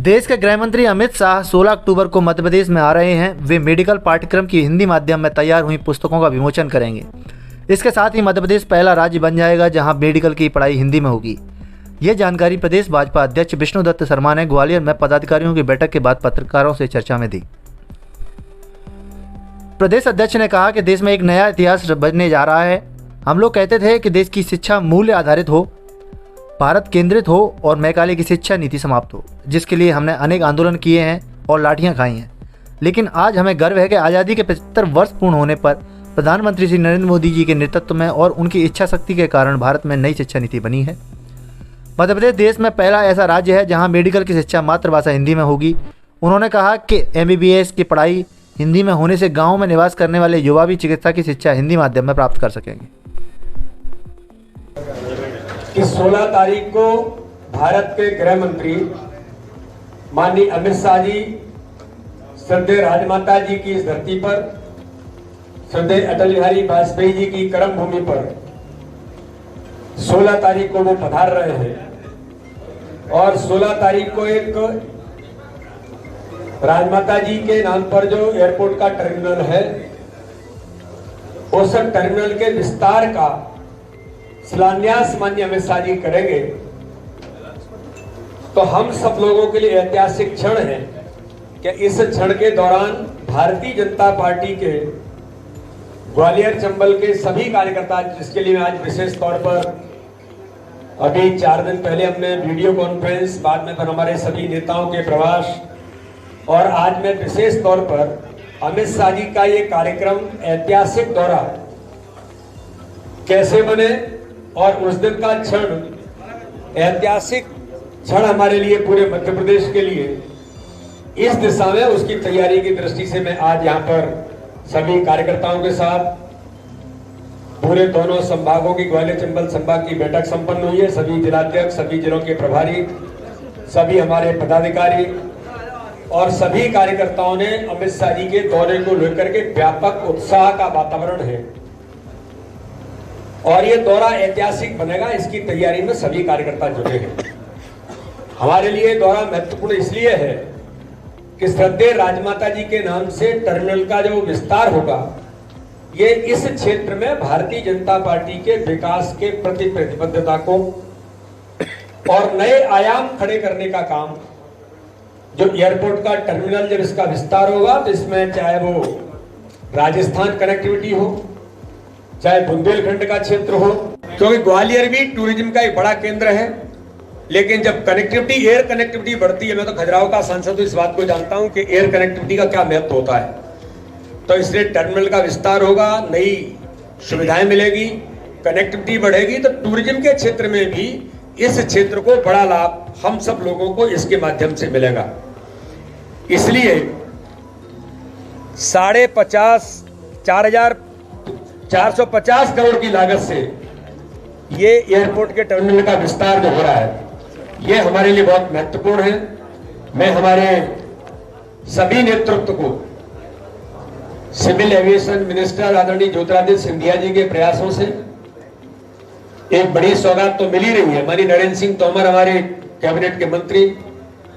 देश के गृह मंत्री अमित शाह 16 अक्टूबर को मध्य प्रदेश में आ रहे हैं। वे मेडिकल पाठ्यक्रम की हिंदी माध्यम में तैयार हुई पुस्तकों का विमोचन करेंगे। इसके साथ ही मध्य प्रदेश पहला राज्य बन जाएगा जहां मेडिकल की पढ़ाई हिंदी में होगी। ये जानकारी प्रदेश भाजपा अध्यक्ष विष्णुदत्त शर्मा ने ग्वालियर में पदाधिकारियों की बैठक के बाद पत्रकारों से चर्चा में दी। प्रदेश अध्यक्ष ने कहा कि देश में एक नया इतिहास बनने जा रहा है। हम लोग कहते थे कि देश की शिक्षा मूल्य आधारित हो, भारत केंद्रित हो और मैकाले की शिक्षा नीति समाप्त हो, जिसके लिए हमने अनेक आंदोलन किए हैं और लाठियां खाई हैं। लेकिन आज हमें गर्व है कि आज़ादी के 75 वर्ष पूर्ण होने पर प्रधानमंत्री श्री नरेंद्र मोदी जी के नेतृत्व में और उनकी इच्छा शक्ति के कारण भारत में नई शिक्षा नीति बनी है। मध्य प्रदेश देश में पहला ऐसा राज्य है जहां मेडिकल की शिक्षा मातृभाषा हिंदी में होगी। उन्होंने कहा कि MBBS की पढ़ाई हिंदी में होने से गाँव में निवास करने वाले युवा भी चिकित्सा की शिक्षा हिंदी माध्यम में प्राप्त कर सकेंगे। कि 16 तारीख को भारत के गृह मंत्री माननीय अमित शाह जी श्रद्धेय राजमाता जी की इस धरती पर, श्रद्धेय अटल बिहारी वाजपेयी जी की कर्म भूमि पर 16 तारीख को वो पधार रहे हैं। और 16 तारीख को एक राजमाता जी के नाम पर जो एयरपोर्ट का टर्मिनल है, उस टर्मिनल के विस्तार का शिलान्यास माननीय अमित शाह जी करेंगे। तो हम सब लोगों के लिए ऐतिहासिक क्षण है कि इस क्षण के दौरान भारतीय जनता पार्टी के ग्वालियर चंबल के सभी कार्यकर्ता, जिसके लिए मैं आज विशेष तौर पर अभी 4 दिन पहले हमने वीडियो कॉन्फ्रेंस, बाद में पर हमारे सभी नेताओं के प्रवास, और आज मैं विशेष तौर पर अमित शाह जी का ये कार्यक्रम ऐतिहासिक दौरा कैसे बने और उस दिन का क्षण ऐतिहासिक क्षण हमारे लिए, पूरे मध्य प्रदेश के लिए, इस दिशा में उसकी तैयारी की दृष्टि से मैं आज यहाँ पर सभी कार्यकर्ताओं के साथ पूरे दोनों संभागों की, ग्वालियर चंबल संभाग की बैठक संपन्न हुई है। सभी जिलाध्यक्ष, सभी जिलों के प्रभारी, सभी हमारे पदाधिकारी और सभी कार्यकर्ताओं ने अमित शाह जी के दौरे को लेकर के व्यापक उत्साह का वातावरण है और ये दौरा ऐतिहासिक बनेगा। इसकी तैयारी में सभी कार्यकर्ता जुटे हैं। हमारे लिए दौरा महत्वपूर्ण इसलिए है कि श्रद्धेय राजमाता जी के नाम से टर्मिनल का जो विस्तार होगा, ये इस क्षेत्र में भारतीय जनता पार्टी के विकास के प्रति प्रतिबद्धता को और नए आयाम खड़े करने का काम, जो एयरपोर्ट का टर्मिनल जब इसका विस्तार होगा तो इसमें चाहे वो राजस्थान कनेक्टिविटी हो, चाहे बुंदेलखंड का क्षेत्र हो, क्योंकि ग्वालियर भी टूरिज्म का एक बड़ा केंद्र है। लेकिन जब कनेक्टिविटी, एयर कनेक्टिविटी बढ़ती है, मैं तो खजुराहो का सांसद हूं, इस बात को जानता हूं कि एयर कनेक्टिविटी का क्या महत्व होता है। तो इसलिए टर्मिनल का विस्तार होगा, नई सुविधाएं मिलेगी, कनेक्टिविटी बढ़ेगी, तो टूरिज्म के क्षेत्र में भी इस क्षेत्र को बड़ा लाभ हम सब लोगों को इसके माध्यम से मिलेगा। इसलिए 450 करोड़ की लागत से ये एयरपोर्ट के टर्मिनल का विस्तार जो हो रहा है, ये हमारे लिए बहुत महत्वपूर्ण है। मैं हमारे सभी नेतृत्व को, सिविल एविएशन मिनिस्टर आदरणीय ज्योतिरादित्य सिंधिया जी के प्रयासों से एक बड़ी सौगात तो मिल ही रही है। माननीय नरेंद्र सिंह तोमर, हमारे कैबिनेट के मंत्री,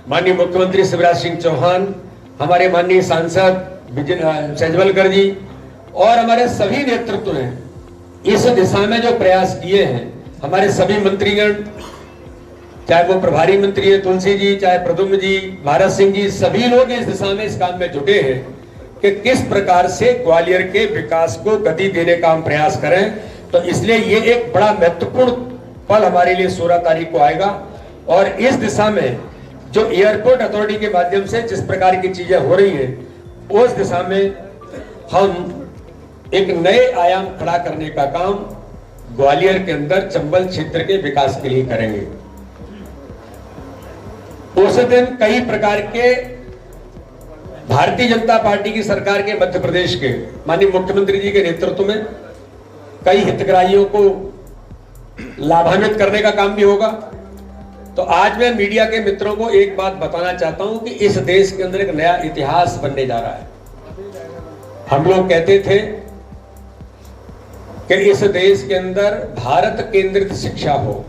माननीय मुख्यमंत्री शिवराज सिंह चौहान, हमारे माननीय सांसद सेजवलकर जी और हमारे सभी नेतृत्व ने इस दिशा में जो प्रयास किए हैं, हमारे सभी मंत्रीगण, चाहे वो प्रभारी मंत्री है तुलसी जी, चाहे प्रद्युम्न जी, भारत सिंह जी, सभी लोग इस दिशा में, इस काम में जुटे हैं कि किस प्रकार से ग्वालियर के विकास को गति देने का हम प्रयास करें। तो इसलिए ये एक बड़ा महत्वपूर्ण पल हमारे लिए 16 तारीख को आएगा और इस दिशा में जो एयरपोर्ट अथॉरिटी के माध्यम से जिस प्रकार की चीजें हो रही है, उस दिशा में हम एक नए आयाम खड़ा करने का काम ग्वालियर के अंदर चंबल क्षेत्र के विकास के लिए करेंगे। उस दिन कई प्रकार के भारतीय जनता पार्टी की सरकार के मध्य प्रदेश के माननीय मुख्यमंत्री जी के नेतृत्व में कई हितग्राहियों को लाभान्वित करने का काम भी होगा। तो आज मैं मीडिया के मित्रों को एक बात बताना चाहता हूं कि इस देश के अंदर एक नया इतिहास बनने जा रहा है। हम लोग कहते थे कि इस देश के अंदर भारत केंद्रित शिक्षा हो,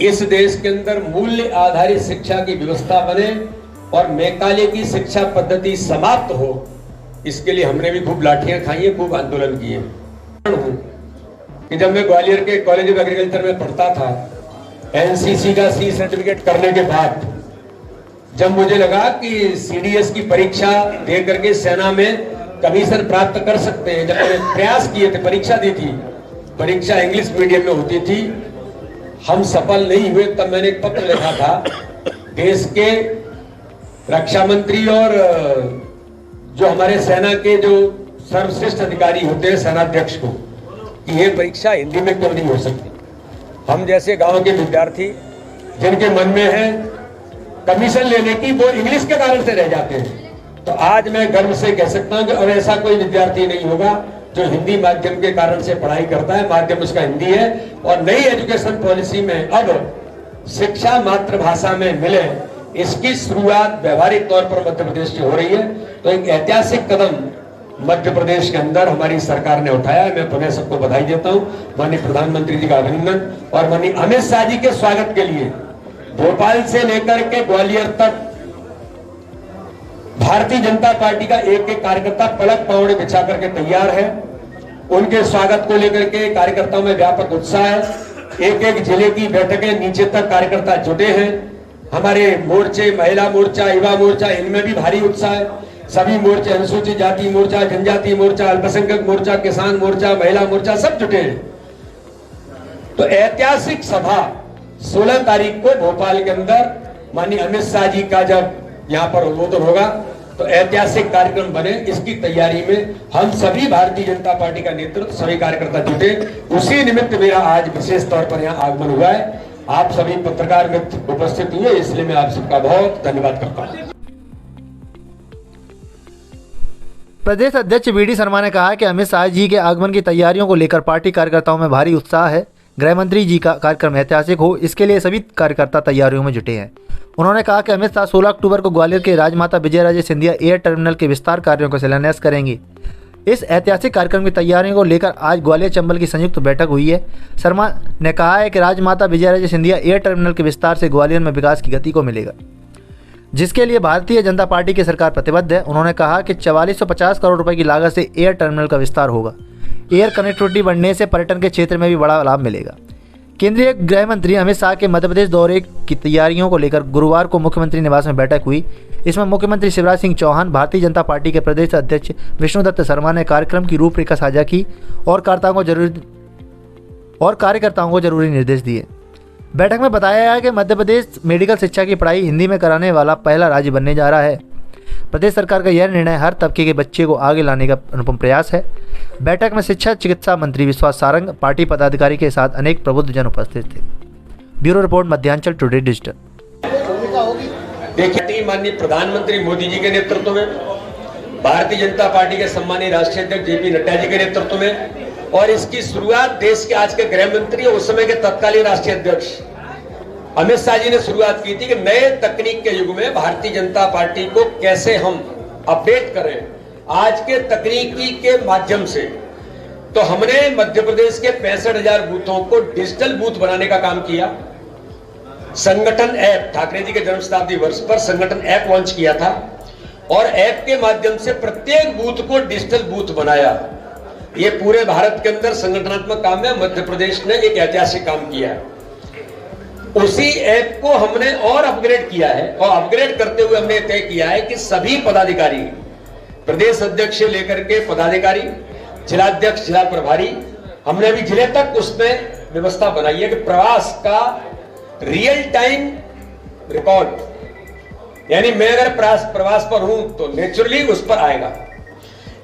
इस देश के अंदर मूल्य आधारित शिक्षा की व्यवस्था बने और मैकाले की शिक्षा पद्धति समाप्त हो, इसके लिए हमने भी खूब लाठियां खाई है, खूब आंदोलन किए कि जब मैं ग्वालियर के कॉलेज ऑफ एग्रीकल्चर में पढ़ता था, एनसीसी का सी सर्टिफिकेट करने के बाद जब मुझे लगा कि सीडीएस की परीक्षा दे करके सेना में कमीशन प्राप्त कर सकते हैं, जब मैंने प्रयास किए थे, परीक्षा दी थी, परीक्षा इंग्लिश मीडियम में होती थी, हम सफल नहीं हुए, तब मैंने एक पत्र लिखा था देश के रक्षा मंत्री और जो हमारे सेना के जो सर्वश्रेष्ठ अधिकारी होते हैं सेनाध्यक्ष को, कि ये परीक्षा हिंदी में क्यों नहीं हो सकती। हम जैसे गांव के विद्यार्थी जिनके मन में है कमीशन लेने की, वो इंग्लिश के कारण से रह जाते हैं। तो आज मैं गर्व से कह सकता हूं कि अब ऐसा कोई विद्यार्थी नहीं होगा जो हिंदी माध्यम के कारण से पढ़ाई करता है, माध्यम उसका हिंदी है। और नई एजुकेशन पॉलिसी में अब शिक्षा मातृभाषा में मिले, इसकी शुरुआत व्यवहारिक तौर पर मध्य प्रदेश से हो रही है। तो एक ऐतिहासिक कदम मध्य प्रदेश के अंदर हमारी सरकार ने उठाया है। मैं पुनः सबको बधाई देता हूं, माननीय प्रधानमंत्री जी का अभिनंदन, और माननीय अमित शाह जी के स्वागत के लिए भोपाल से लेकर के ग्वालियर तक भारतीय जनता पार्टी का एक एक कार्यकर्ता पलक पौड़े बिछा करके तैयार है। उनके स्वागत को लेकर के कार्यकर्ताओं में व्यापक उत्साह है। एक एक जिले की बैठकें नीचे तक कार्यकर्ता जुटे हैं। हमारे मोर्चे, महिला मोर्चा, युवा मोर्चा, इनमें भी भारी उत्साह है। सभी मोर्चे, अनुसूचित जाति मोर्चा, जनजाति मोर्चा, अल्पसंख्यक मोर्चा, किसान मोर्चा, महिला मोर्चा, सब जुटे हैं। तो ऐतिहासिक सभा 16 तारीख को भोपाल के अंदर माननीय अमित शाह जी का जब यहाँ पर उद्बोधन होगा तो ऐतिहासिक कार्यक्रम बने, इसकी तैयारी में हम सभी भारतीय जनता पार्टी का नेतृत्व, सभी कार्यकर्ता जुटे। उसी निमित्त मेरा आज विशेष तौर पर यहाँ आगमन हुआ है। आप सभी पत्रकार मित्र उपस्थित हुए, इसलिए मैं आप सबका बहुत धन्यवाद करता हूँ। प्रदेश अध्यक्ष वी डी शर्मा ने कहा कि अमित शाह जी के आगमन की तैयारियों को लेकर पार्टी कार्यकर्ताओं में भारी उत्साह है। गृह मंत्री जी का कार्यक्रम ऐतिहासिक हो, इसके लिए सभी कार्यकर्ता तैयारियों में जुटे हैं। उन्होंने कहा कि अमित शाह 16 अक्टूबर को ग्वालियर के राजमाता विजयराजे सिंधिया एयर टर्मिनल के विस्तार कार्यों का शिलान्यास करेंगे। इस ऐतिहासिक कार्यक्रम की तैयारियों को लेकर आज ग्वालियर चंबल की संयुक्त बैठक हुई है। शर्मा ने कहा है कि राजमाता विजयराजे सिंधिया एयर टर्मिनल के विस्तार से ग्वालियर में विकास की गति को मिलेगा, जिसके लिए भारतीय जनता पार्टी की सरकार प्रतिबद्ध है। उन्होंने कहा कि 4450 करोड़ रुपए की लागत से एयर टर्मिनल का विस्तार होगा। एयर कनेक्टिविटी बढ़ने से पर्यटन के क्षेत्र में भी बड़ा लाभ मिलेगा। केंद्रीय गृह मंत्री अमित शाह के मध्य प्रदेश दौरे की तैयारियों को लेकर गुरुवार को मुख्यमंत्री निवास में बैठक हुई। इसमें मुख्यमंत्री शिवराज सिंह चौहान, भारतीय जनता पार्टी के प्रदेश अध्यक्ष विष्णुदत्त शर्मा ने कार्यक्रम की रूपरेखा साझा की और कार्यकर्ताओं को जरूरी निर्देश दिए। बैठक में बताया गया कि मध्य प्रदेश मेडिकल शिक्षा की पढ़ाई हिंदी में कराने वाला पहला राज्य बनने जा रहा है। प्रदेश सरकार का यह निर्णय हर तबके के बच्चे को आगे लाने का अनुपम प्रयास है। बैठक में शिक्षा चिकित्सा मंत्री विश्वास सारंग, पार्टी पदाधिकारी के साथ अनेक प्रबुद्ध जन उपस्थित थे। Bureau report, Madhyanchal today digital. देखिए, माननीय प्रधानमंत्री मोदी जी के नेतृत्व में, भारतीय जनता पार्टी के सम्मानीय राष्ट्रीय अध्यक्ष जेपी नड्डा जी के नेतृत्व में, और इसकी शुरुआत देश के आज के गृह मंत्री और उस समय के तत्कालीन राष्ट्रीय अध्यक्ष अमित शाह जी ने शुरुआत की थी कि नए तकनीक के युग में भारतीय जनता पार्टी को कैसे हम अपडेट करें आज के तकनीकी के माध्यम से। तो हमने मध्य प्रदेश के 65,000 बूथों को डिजिटल बूथ बनाने का काम किया। संगठन ऐप, ठाकरे जी के जन्म शताब्दी वर्ष पर संगठन ऐप लॉन्च किया था और ऐप के माध्यम से प्रत्येक बूथ को डिजिटल बूथ बनाया। ये पूरे भारत के अंदर संगठनात्मक काम में मध्य प्रदेश ने एक ऐतिहासिक काम किया है। उसी ऐप को हमने और अपग्रेड किया है और अपग्रेड करते हुए हमने तय किया है कि सभी पदाधिकारी, प्रदेश अध्यक्ष से लेकर के पदाधिकारी, जिलाध्यक्ष, जिला प्रभारी, हमने अभी जिले तक उसमें व्यवस्था बनाई है कि प्रवास का रियल टाइम रिकॉर्ड, यानी मैं अगर प्रवास पर हूं तो नेचुरली उस पर आएगा।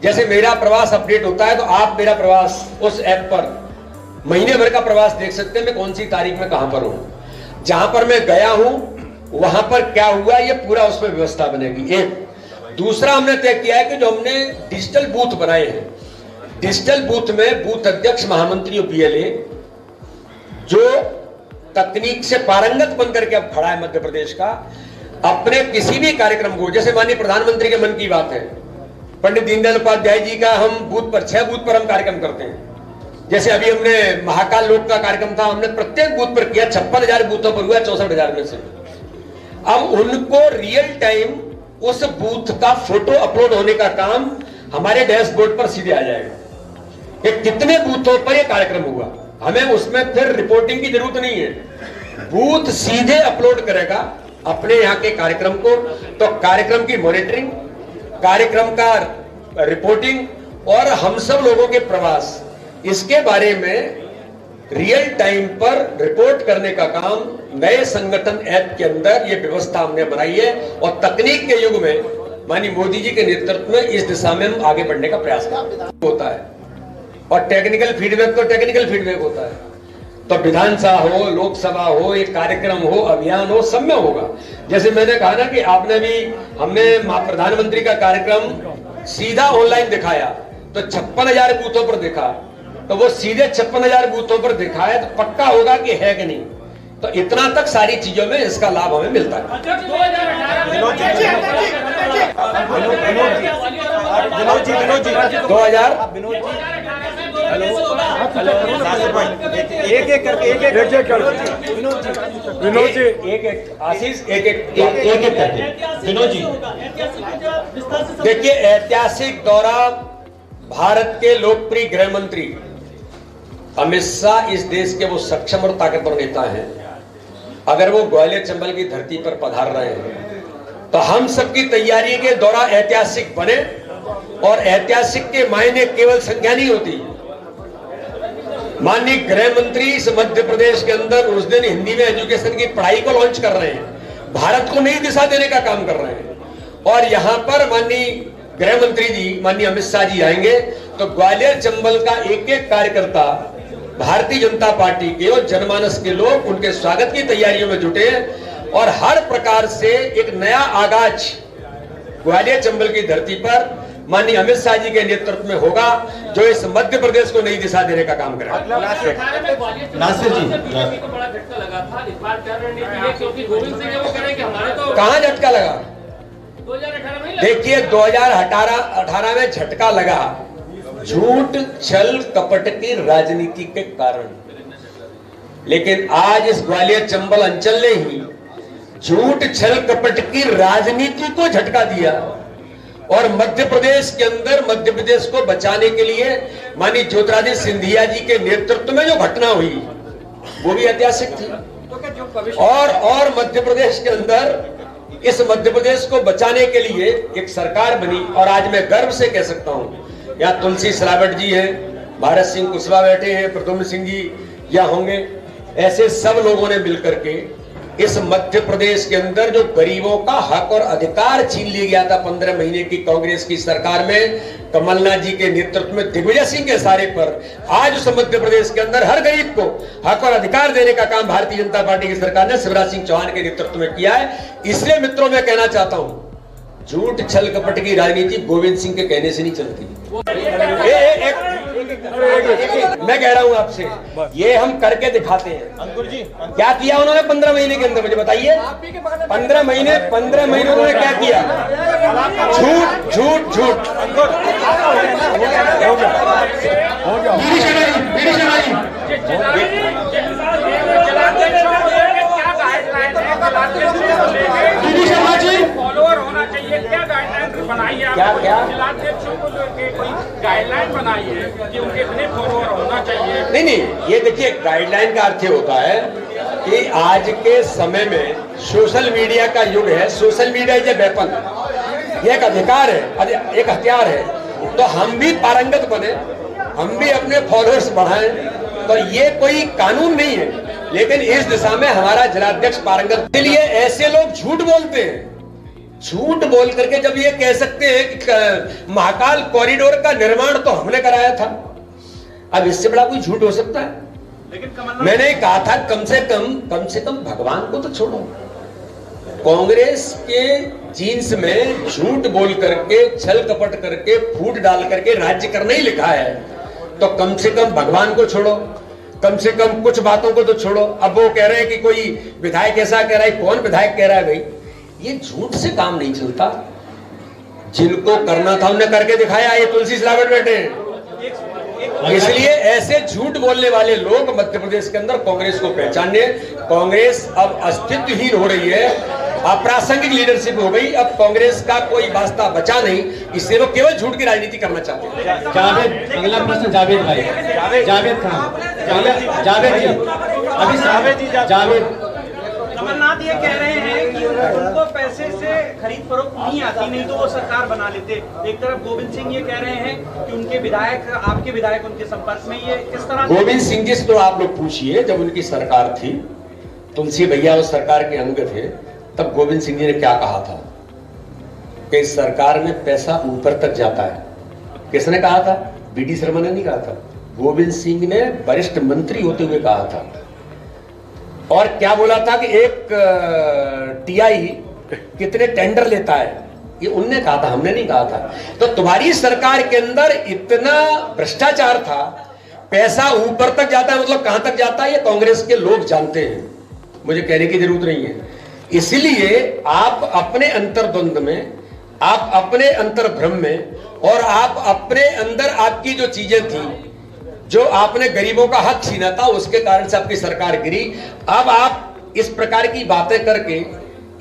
जैसे मेरा प्रवास अपडेट होता है तो आप मेरा प्रवास उस ऐप पर महीने भर का प्रवास देख सकते हैं, मैं कौन सी तारीख में कहां पर हूं, जहां पर मैं गया हूं वहां पर क्या हुआ, ये पूरा उसमें व्यवस्था बनेगी। एक दूसरा हमने तय किया है कि जो हमने डिजिटल बूथ बनाए हैं, डिजिटल बूथ में बूथ अध्यक्ष, महामंत्री और बीएलए जो तकनीक से पारंगत बनकर के अब खड़ा है मध्य प्रदेश का, अपने किसी भी कार्यक्रम को, जैसे माननीय प्रधानमंत्री के मन की बात है, पंडित दीनदयाल उपाध्याय जी का हम बूथ पर 6 बूथ पर हम कार्यक्रम करते हैं, जैसे अभी हमने महाकाल लोक का कार्यक्रम था, हमने प्रत्येक बूथ पर किया, 56,000 बूथों पर हुआ 64,000 में से। अब उनको रियल टाइम उस बूथ का फोटो अपलोड होने का काम हमारे डैशबोर्ड पर सीधे आ जाएगा कि कितने बूथों पर यह कार्यक्रम हुआ। हमें उसमें फिर रिपोर्टिंग की जरूरत नहीं है, बूथ सीधे अपलोड करेगा अपने यहाँ के कार्यक्रम को। तो कार्यक्रम की मॉनिटरिंग, कार्यक्रम का रिपोर्टिंग और हम सब लोगों के प्रवास, इसके बारे में रियल टाइम पर रिपोर्ट करने का काम नए संगठन ऐप के अंदर ये व्यवस्था हमने बनाई है। और तकनीक के युग में माननीय मोदी जी के नेतृत्व में इस दिशा में हम आगे बढ़ने का प्रयास होता है। और टेक्निकल फीडबैक तो टेक्निकल फीडबैक होता है, तो विधानसभा हो, लोकसभा हो, एक कार्यक्रम हो, अभियान हो, सब में होगा। जैसे मैंने कहा ना कि आपने भी, हमने प्रधानमंत्री का कार्यक्रम सीधा ऑनलाइन दिखाया तो 56,000 बूथों पर देखा, तो वो सीधे 56,000 बूथों पर दिखाया तो पक्का होगा कि है कि नहीं। तो इतना तक सारी चीजों में इसका लाभ हमें मिलता है। एक एक करके विनोद जी, एक आशीष, एक करके विनोद जी। देखिए, ऐतिहासिक दौरा भारत के लोकप्रिय गृह मंत्री अमित शाह इस देश के वो सक्षम और ताकतवर नेता हैं। अगर वो ग्वालियर चंबल की धरती पर पधार रहे हैं तो हम सबकी तैयारी के दौरा ऐतिहासिक बने। और ऐतिहासिक के मायने केवल संख्या नहीं होती। माननीय गृह मंत्री इस मध्य प्रदेश के अंदर उस दिन हिंदी में एजुकेशन की पढ़ाई को लॉन्च कर रहे हैं, भारत को नई दिशा देने का काम कर रहे हैं। और यहां पर माननीय गृह मंत्री जी, माननीय अमित शाह जी आएंगे तो ग्वालियर चंबल का एक एक कार्यकर्ता, भारतीय जनता पार्टी के और जनमानस के लोग उनके स्वागत की तैयारियों में जुटे हैं। और हर प्रकार से एक नया आगाज ग्वालियर चंबल की धरती पर माननीय अमित शाह जी के नेतृत्व में होगा, जो इस मध्य प्रदेश को नई दिशा देने का काम करेगा। नासिर जी, कहां झटका लगा? देखिए, 2018 में झटका लगा झूठ छल कपट की राजनीति के कारण। लेकिन आज इस ग्वालियर चंबल अंचल ने ही झूठ छल कपट की राजनीति को झटका दिया। और मध्य प्रदेश के अंदर मध्य प्रदेश को बचाने के लिए माननीय ज्योतिरादित्य सिंधिया जी के नेतृत्व में जो घटना हुई वो भी ऐतिहासिक थी। और मध्य प्रदेश के अंदर इस मध्य प्रदेश को बचाने के लिए एक सरकार बनी। और आज मैं गर्व से कह सकता हूं, यहाँ तुलसी सिलावट जी हैं, भारत सिंह कुशवाहा बैठे हैं, प्रद्युम्न सिंह जी यहाँ होंगे, ऐसे सब लोगों ने मिलकर के इस मध्य प्रदेश के अंदर जो गरीबों का हक और अधिकार छीन लिया गया था 15 महीने की कांग्रेस की सरकार में, कमलनाथ जी के नेतृत्व में, दिग्विजय सिंह के इशारे पर, आज उस मध्य प्रदेश के अंदर हर गरीब को हक और अधिकार देने का काम भारतीय जनता पार्टी की सरकार ने शिवराज सिंह चौहान के नेतृत्व में किया है। इसलिए मित्रों, मैं कहना चाहता हूं, झूठ छल कपट की राजनीति गोविंद सिंह के कहने से नहीं चलती। मैं कह रहा हूं आपसे, ये हम करके दिखाते हैं। अंकुर जी, क्या किया उन्होंने 15 महीने के अंदर, मुझे बताइए। 15 महीने उन्होंने क्या किया? झूठ झूठ झूठ। फॉलोअर होना चाहिए, क्या गाइडलाइन बनाई है? क्या जिलाध्यक्षों को कोई गाइडलाइन बनाई है कि उनके इतने फॉलोअर होना चाहिए? नहीं, ये देखिए, गाइडलाइन का अर्थ होता है कि आज के समय में सोशल मीडिया का युग है। सोशल मीडिया ये वेपन, ये एक अधिकार है, एक हथियार है। तो हम भी पारंगत बने, हम भी अपने फॉलोअर्स बढ़ाएं। तो ये कोई कानून नहीं है, लेकिन इस दिशा में हमारा जिलाध्यक्ष पारंगत। के लिए ऐसे लोग झूठ बोलते हैं। झूठ बोल करके जब ये कह सकते हैं कि महाकाल कॉरिडोर का निर्माण तो हमने कराया था, अब इससे बड़ा कोई झूठ हो सकता है? मैंने कहा था कम से कम भगवान को तो छोड़ो। कांग्रेस के जीन्स में झूठ बोल करके, छल कपट करके, फूट डाल करके राज्य करना ही लिखा है, तो कम से कम भगवान को छोड़ो, कम से कम कुछ बातों को तो छोड़ो। अब वो कह रहे हैं कि कोई विधायक ऐसा कह रहा है, कौन विधायक कह रहा है? भाई, ये झूठ से काम नहीं चलता। जिनको करना था उन्हें करके दिखाया। ये तुलसी सिलावट बैठे हैं, इसलिए ऐसे झूठ बोलने वाले लोग मध्य प्रदेश के अंदर कांग्रेस को पहचाने। कांग्रेस अब अस्तित्वहीन हो रही है, अप्रासंगिक लीडरशिप हो गई, अब कांग्रेस का कोई वास्ता बचा नहीं, इससे वो केवल झूठ की राजनीति करना चाहते हैं। जावेद, अगला प्रश्न जावेद भाई, जावेद खान, जावेद जी, अभी जावेद। कमलनाथ ये कह रहे हैं कि उनको पैसे से खरीद फरोख्त नहीं आती, नहीं तो वो सरकार बना लेते। एक तरफ गोविंद सिंह ये कह रहे हैं कि उनके विधायक, आपके विधायक उनके संपर्क में, ये किस तरह? गोविंद सिंह जी से तो आप लोग पूछिए, जब उनकी सरकार थी, तुलसी भैया उस सरकार के अंग थे, तब गोविंद सिंह जी ने क्या कहा था कि इस सरकार में पैसा ऊपर तक जाता है। किसने कहा था? बीडी शर्मा ने नहीं कहा था, गोविंद सिंह ने वरिष्ठ मंत्री होते हुए कहा था। और क्या बोला था कि एक टीआई कितने टेंडर लेता है, ये उनने कहा था, हमने नहीं कहा था। तो तुम्हारी सरकार के अंदर इतना भ्रष्टाचार था, पैसा ऊपर तक जाता है, मतलब कहां तक जाता है ये कांग्रेस के लोग जानते हैं, मुझे कहने की जरूरत नहीं है। इसलिए आप अपने अंतर्द्वंद में, आप अपने अंतर्भ्रम में, और आप अपने अंदर आपकी जो चीजें थी, जो आपने गरीबों का हक छीना था, उसके कारण से आपकी सरकार गिरी। अब आप इस प्रकार की बातें करके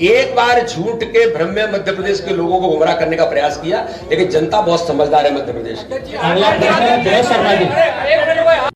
एक बार झूठ के भ्रम में मध्य प्रदेश के लोगों को गुमराह करने का प्रयास किया, लेकिन जनता बहुत समझदार है मध्य प्रदेश की। अगला प्रश्न है जय शर्मा जी।